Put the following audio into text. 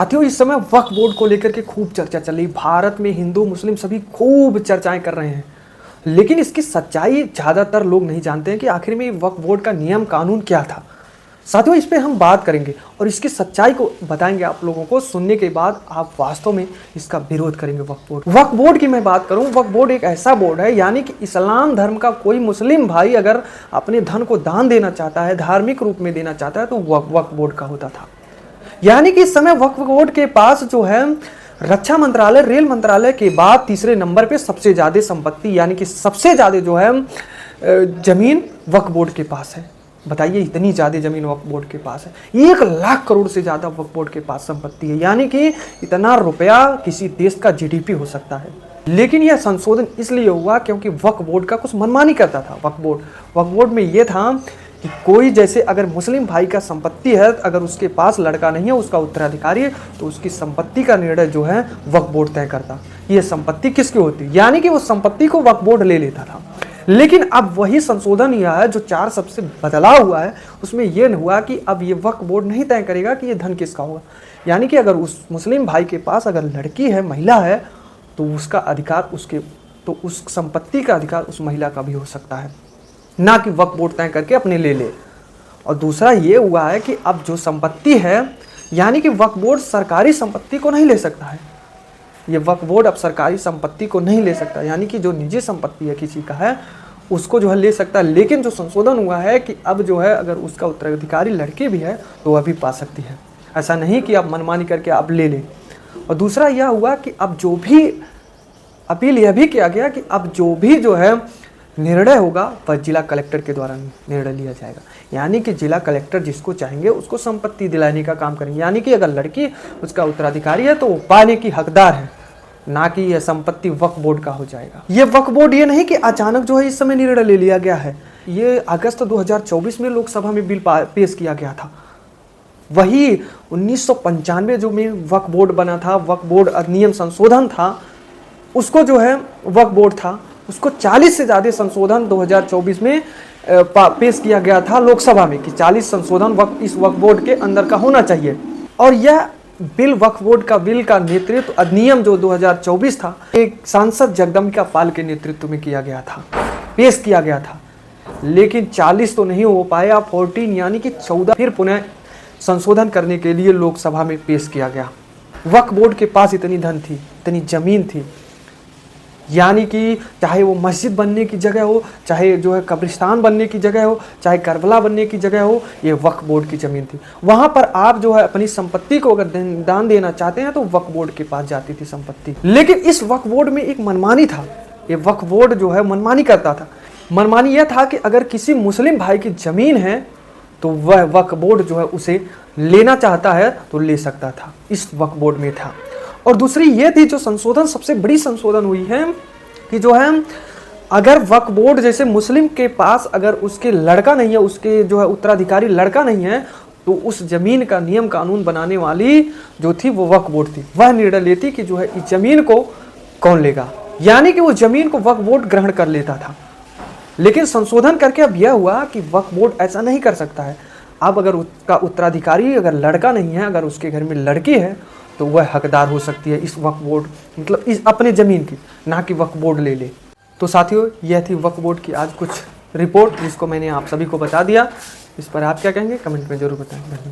साथियों, इस समय वक्फ बोर्ड को लेकर के खूब चर्चा चल रही। भारत में हिंदू मुस्लिम सभी खूब चर्चाएं कर रहे हैं, लेकिन इसकी सच्चाई ज़्यादातर लोग नहीं जानते हैं कि आखिर में वक्फ बोर्ड का नियम कानून क्या था। साथियों, इस पे हम बात करेंगे और इसकी सच्चाई को बताएंगे आप लोगों को। सुनने के बाद आप वास्तव में इसका विरोध करेंगे। वक्फ बोर्ड की मैं बात करूं, वक्फ बोर्ड एक ऐसा बोर्ड है, यानी कि इस्लाम धर्म का कोई मुस्लिम भाई अगर अपने धन को दान देना चाहता है, धार्मिक रूप में देना चाहता है, तो वक्फ बोर्ड का होता था। यानी कि इस समय वक्फ बोर्ड के पास जो है रक्षा मंत्रालय, रेल मंत्रालय के बाद तीसरे नंबर पे सबसे ज्यादा संपत्ति, यानी कि सबसे ज्यादा जो है जमीन वक्फ बोर्ड के पास है। बताइए, इतनी ज्यादा जमीन वक्फ बोर्ड के पास है। 1 लाख करोड़ से ज्यादा वक्फ बोर्ड के पास संपत्ति है, यानी कि इतना रुपया किसी देश का जीडीपी हो सकता है। लेकिन यह संशोधन इसलिए हुआ क्योंकि वक्फ बोर्ड का कुछ मनमानी करता था। वक्फ बोर्ड में यह था कि कोई जैसे अगर मुस्लिम भाई का संपत्ति है, अगर उसके पास लड़का नहीं है, उसका उत्तराधिकारी है, तो उसकी संपत्ति का निर्णय जो है वक्फ बोर्ड तय करता। ये संपत्ति किसकी होती, यानी कि वो संपत्ति को वक्फ बोर्ड ले लेता था। लेकिन अब वही संशोधन यह है जो 4 सबसे बदलाव हुआ है, उसमें यह हुआ कि अब ये वक्फ बोर्ड नहीं तय करेगा कि ये धन किसका होगा। यानी कि अगर उस मुस्लिम भाई के पास अगर लड़की है, महिला है, तो उसका अधिकार उस संपत्ति का अधिकार उस महिला का भी हो सकता है, ना कि वक्फ बोर्ड तय करके अपने ले। और दूसरा ये हुआ है कि अब जो संपत्ति है, यानी कि वक्फ बोर्ड सरकारी संपत्ति को नहीं ले सकता है। ये वक्फ बोर्ड अब सरकारी संपत्ति को नहीं ले सकता, यानी कि जो निजी संपत्ति है किसी का है, उसको जो है ले सकता है। लेकिन जो संशोधन हुआ है कि अब जो है अगर उसका उत्तराधिकारी लड़की भी है तो वह भी पा सकती है। ऐसा नहीं कि आप मनमानी करके आप ले लें। और दूसरा यह हुआ कि अब जो भी अपील यह भी किया गया कि अब जो भी जो है निर्णय होगा वह जिला कलेक्टर के द्वारा निर्णय लिया जाएगा। यानी कि जिला कलेक्टर जिसको चाहेंगे उसको संपत्ति दिलाने का काम करेंगे। यानी कि अगर लड़की उसका उत्तराधिकारी है तो वो पाने की हकदार है, ना कि यह संपत्ति वक्फ बोर्ड का हो जाएगा। ये वक्फ बोर्ड ये नहीं कि अचानक जो है इस समय निर्णय ले लिया गया है। ये अगस्त 2024 में लोकसभा में बिल पेश किया गया था। वही 1995 जो में वक्फ बोर्ड बना था, वक्फ बोर्ड अधिनियम संशोधन था, उसको जो है वक्फ बोर्ड था, उसको 40 से ज़्यादा संशोधन 2024 में पेश किया गया था लोकसभा में कि 40 संशोधन इस वक्फ बोर्ड के अंदर का होना चाहिए। और यह बिल वक्फ बोर्ड का बिल का नेतृत्व अधिनियम जो 2024 था, एक सांसद जगदम्बिका पाल के नेतृत्व में किया गया था, पेश किया गया था। लेकिन 40 तो नहीं हो पाया, 14 यानी कि 14 फिर पुनः संशोधन करने के लिए लोकसभा में पेश किया गया। वक्फ बोर्ड के पास इतनी धन थी, इतनी जमीन थी, यानी कि चाहे वो मस्जिद बनने की जगह हो, चाहे जो है कब्रिस्तान बनने की जगह हो, चाहे करबला बनने की जगह हो, ये वक्फ बोर्ड की ज़मीन थी। वहाँ पर आप जो है अपनी संपत्ति को अगर दान देना चाहते हैं तो वक्फ बोर्ड के पास जाती थी संपत्ति। लेकिन इस वक्फ बोर्ड में एक मनमानी था। ये वक्फ बोर्ड जो है मनमानी करता था। मनमानी यह था कि अगर किसी मुस्लिम भाई की ज़मीन है तो वह वक्फ बोर्ड जो है उसे लेना चाहता है तो ले सकता था, इस वक्फ बोर्ड में था। और दूसरी ये थी जो संशोधन, सबसे बड़ी संशोधन हुई है कि जो है अगर वक्फ बोर्ड जैसे मुस्लिम के पास अगर उसके लड़का नहीं है, उसके जो है उत्तराधिकारी लड़का नहीं है, तो उस जमीन का नियम कानून बनाने वाली जो थी वो वक्फ बोर्ड थी। वह निर्णय लेती कि जो है इस जमीन को कौन लेगा, यानी कि वो जमीन को वक्फ बोर्ड ग्रहण कर लेता था। लेकिन संशोधन करके अब यह हुआ कि वक्फ बोर्ड ऐसा नहीं कर सकता है। अब अगर उसका उत्तराधिकारी अगर लड़का नहीं है, अगर उसके घर में लड़की है, तो वह हकदार हो सकती है इस वक्फ बोर्ड, मतलब इस अपने ज़मीन की, ना कि वक्फ बोर्ड ले ले। तो साथियों, यह थी वक्फ बोर्ड की आज कुछ रिपोर्ट, जिसको मैंने आप सभी को बता दिया। इस पर आप क्या कहेंगे, कमेंट में जरूर बताएं। धन्यवाद।